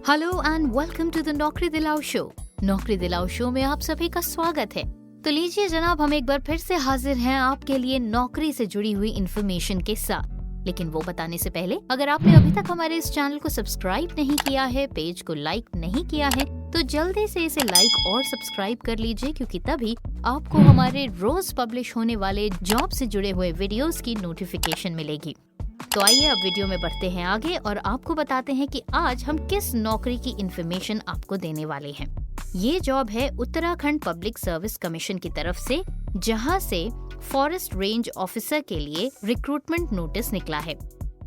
Hello and welcome to the Naukri Dilao show. नौकरी Dilao show में आप सभी का स्वागत है। तो लीजिए जनाब, हम एक बार फिर से हाजिर हैं आपके लिए नौकरी से जुड़ी हुई इन्फॉर्मेशन के साथ। लेकिन वो बताने से पहले, अगर आपने अभी तक हमारे इस चैनल को सब्सक्राइब नहीं किया है, पेज को लाइक नहीं किया है, तो जल्दी से इसे लाइक और सब्सक्राइब कर लीजिए, क्योंकि तभी आपको हमारे रोज पब्लिश होने वाले जॉब से जुड़े हुए वीडियोस की नोटिफिकेशन मिलेगी। तो आइए अब वीडियो में बढ़ते हैं आगे और आपको बताते हैं कि आज हम किस नौकरी की इन्फॉर्मेशन आपको देने वाले हैं। ये जॉब है उत्तराखंड पब्लिक सर्विस कमीशन की तरफ से, जहां से फॉरेस्ट रेंज ऑफिसर के लिए रिक्रूटमेंट नोटिस निकला है।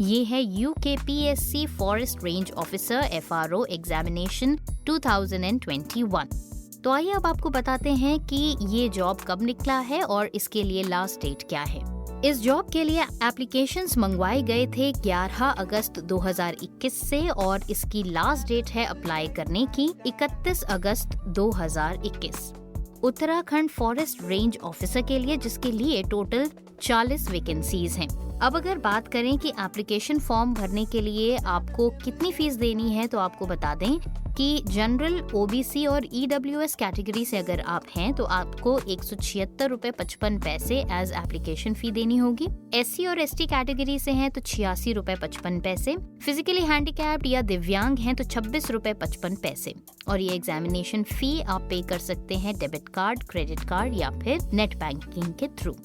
ये है UKPSC forest range officer FRO examination 2021। तो आइए अब आपको बताते हैं कि ये जॉब कब निकला है और इसके लिए लास्ट डेट क्या है। इस जॉब के लिए एप्लीकेशंस मंगवाए गए थे 11 अगस्त 2021 से और इसकी लास्ट डेट है अप्लाई करने की 31 अगस्त 2021। उत्तराखंड फॉरेस्ट रेंज ऑफिसर के लिए, जिसके लिए टोटल 40 वैकेंसीज हैं। अब अगर बात करें कि एप्लीकेशन फॉर्म भरने के लिए आपको कितनी फीस देनी है, तो आपको बता दें कि जनरल, OBC और EWS कैटेगरी से अगर आप हैं तो आपको 176 रुपए 55 पैसे एज एप्लीकेशन फी देनी होगी। SC और ST कैटेगरी से हैं तो 86 रुपए 55 पैसे, फिजिकली हैंडीकैप्ड या दिव्यांग हैं तो 26 रुपए 55 पैसे। और ये एग्जामिनेशन फी आप पे कर सकते हैं डेबिट कार्ड, क्रेडिट कार्ड या फिर नेट बैंकिंग के थ्रू।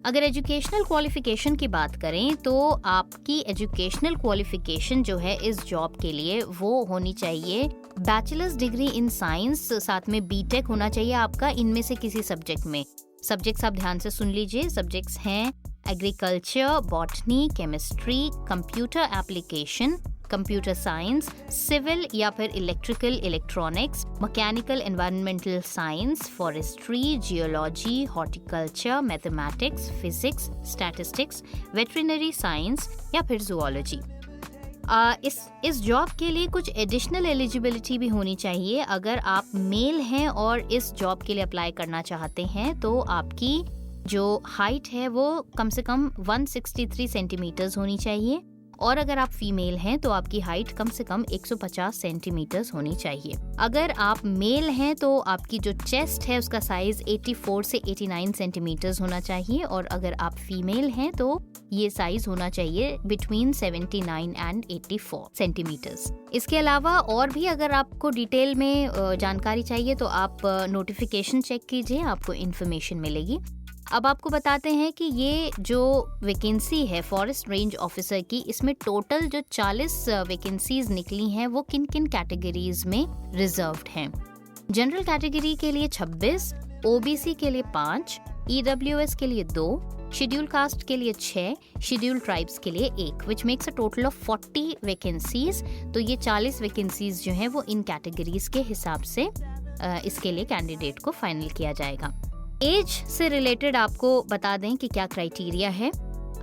अगर एजुकेशनल क्वालिफिकेशन की बात करें तो आपकी एजुकेशनल क्वालिफिकेशन जो है इस जॉब के लिए वो होनी चाहिए बैचलर्स डिग्री इन साइंस, साथ में BTech होना चाहिए आपका इनमें से किसी सब्जेक्ट में। सब्जेक्ट्स आप ध्यान से सुन लीजिए। सब्जेक्ट्स हैं agriculture, botany, chemistry, computer application, computer science, civil या फिर electrical electronics, mechanical environmental science, forestry, geology, horticulture, mathematics, physics, statistics, veterinary science या फिर जूलॉजी। इस जॉब के लिए कुछ एडिशनल एलिजिबिलिटी भी होनी चाहिए। अगर आप मेल हैं और इस जॉब के लिए अप्लाई करना चाहते हैं तो आपकी जो हाइट है वो कम से कम 163 सेंटीमीटर्स होनी चाहिए, और अगर आप फीमेल हैं तो आपकी हाइट कम से कम 150 सेंटीमीटर्स होनी चाहिए। अगर आप मेल हैं तो आपकी जो चेस्ट है उसका साइज 84 से 89 सेंटीमीटर्स होना चाहिए, और अगर आप फीमेल हैं तो ये साइज होना चाहिए बिटवीन 79 एंड 84 सेंटीमीटर्स। इसके अलावा और भी अगर आपको डिटेल में जानकारी चाहिए तो आप नोटिफिकेशन चेक कीजिए, आपको इन्फॉर्मेशन मिलेगी। अब आपको बताते हैं कि ये जो वैकेंसी है फॉरेस्ट रेंज ऑफिसर की, इसमें टोटल जो 40 वैकेंसीज निकली हैं वो किन किन कैटेगरीज में रिजर्व्ड हैं। जनरल कैटेगरी के लिए 26, OBC के लिए 5, EWS के लिए 2, शेड्यूल कास्ट के लिए 6, शेड्यूल ट्राइब्स के लिए 1, which makes a total of 40 vacancies. तो ये 40 वैकेंसीज जो हैं वो इन कैटेगरीज के हिसाब से इसके लिए कैंडिडेट को फाइनल किया जाएगा। एज से रिलेटेड आपको बता दें कि क्या क्राइटेरिया है।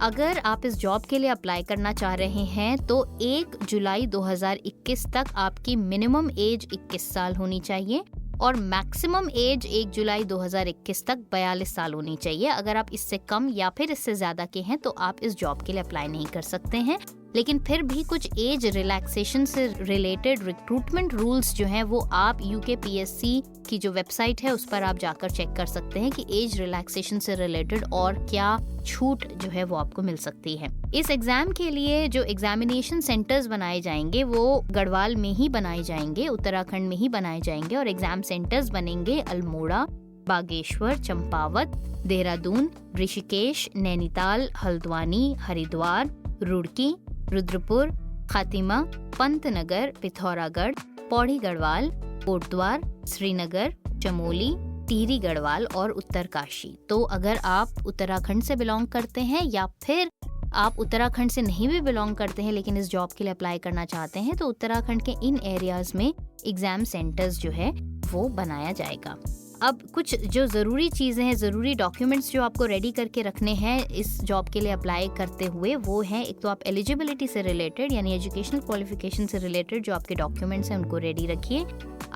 अगर आप इस जॉब के लिए अप्लाई करना चाह रहे हैं तो 1 जुलाई 2021 तक आपकी मिनिमम एज 21 साल होनी चाहिए और मैक्सिमम एज 1 जुलाई 2021 तक 42 साल होनी चाहिए। अगर आप इससे कम या फिर इससे ज्यादा के हैं तो आप इस जॉब के लिए अप्लाई नहीं कर सकते हैं। लेकिन फिर भी कुछ एज रिलैक्सेशन से रिलेटेड रिक्रूटमेंट रूल्स जो हैं वो आप UKPSC की जो वेबसाइट है उस पर आप जाकर चेक कर सकते हैं कि एज रिलैक्सेशन से रिलेटेड और क्या छूट जो है वो आपको मिल सकती है। इस एग्जाम के लिए जो एग्जामिनेशन सेंटर्स बनाए जाएंगे वो गढ़वाल में ही बनाए जाएंगे, उत्तराखंड में ही बनाए जाएंगे, और एग्जाम सेंटर्स बनेंगे अल्मोड़ा, बागेश्वर, चंपावत, देहरादून, ऋषिकेश, नैनीताल, हल्द्वानी, हरिद्वार, रुड़की, रुद्रपुर, खातिमा, पंतनगर, पिथौरागढ़, पौड़ी गढ़वाल, कोटद्वार, श्रीनगर, चमोली, टिहरी गढ़वाल और उत्तरकाशी। तो अगर आप उत्तराखंड से बिलोंग करते हैं या फिर आप उत्तराखंड से नहीं भी बिलोंग करते हैं लेकिन इस जॉब के लिए अप्लाई करना चाहते हैं तो उत्तराखंड के इन एरियाज में एग्जाम सेंटर्स जो है वो बनाया जाएगा। अब कुछ जो ज़रूरी चीज़ें हैं, ज़रूरी डॉक्यूमेंट्स जो आपको रेडी करके रखने हैं इस जॉब के लिए अप्लाई करते हुए, वो हैं एक तो आप एलिजिबिलिटी से रिलेटेड यानी एजुकेशनल क्वालिफिकेशन से रिलेटेड जो आपके डॉक्यूमेंट्स हैं उनको रेडी रखिए।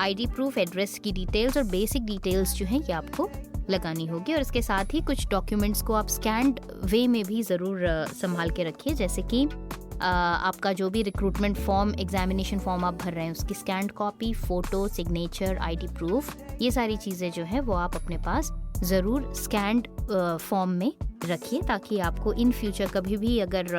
ID प्रूफ, एड्रेस की डिटेल्स और बेसिक डिटेल्स जो हैं ये आपको लगानी होगी, और इसके साथ ही कुछ डॉक्यूमेंट्स को आप स्कैन्ड वे में भी ज़रूर संभाल के रखिए, जैसे कि आपका जो भी रिक्रूटमेंट फॉर्म, एग्जामिनेशन फॉर्म आप भर रहे हैं उसकी scanned copy, photo, signature, ID proof, ये सारी चीज़ें जो है वो आप अपने पास ज़रूर स्कैन्ड फॉर्म में रखिए, ताकि आपको इन फ्यूचर कभी भी अगर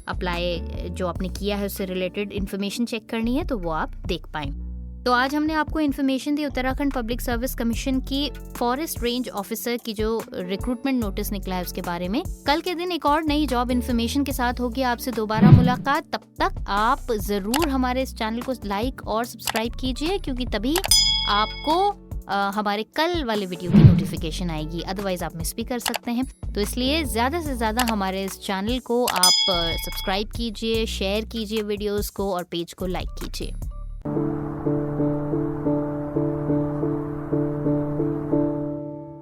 अप्लाई जो आपने किया है उससे रिलेटेड इन्फॉर्मेशन चेक करनी है तो वो आप देख पाएँ। तो आज हमने आपको इन्फॉर्मेशन दी उत्तराखंड पब्लिक सर्विस कमीशन की फॉरेस्ट रेंज ऑफिसर की जो रिक्रूटमेंट नोटिस निकला है उसके बारे में। कल के दिन एक और नई जॉब इन्फॉर्मेशन के साथ होगी आपसे दोबारा मुलाकात। तब तक आप जरूर हमारे इस चैनल को लाइक और सब्सक्राइब कीजिए, क्योंकि तभी आपको हमारे कल वाले वीडियो की नोटिफिकेशन आएगी, अदरवाइज आप मिस भी कर सकते हैं। तो इसलिए ज़्यादा से ज़्यादा हमारे इस चैनल को आप सब्सक्राइब कीजिए, शेयर कीजिए वीडियोस को और पेज को लाइक कीजिए।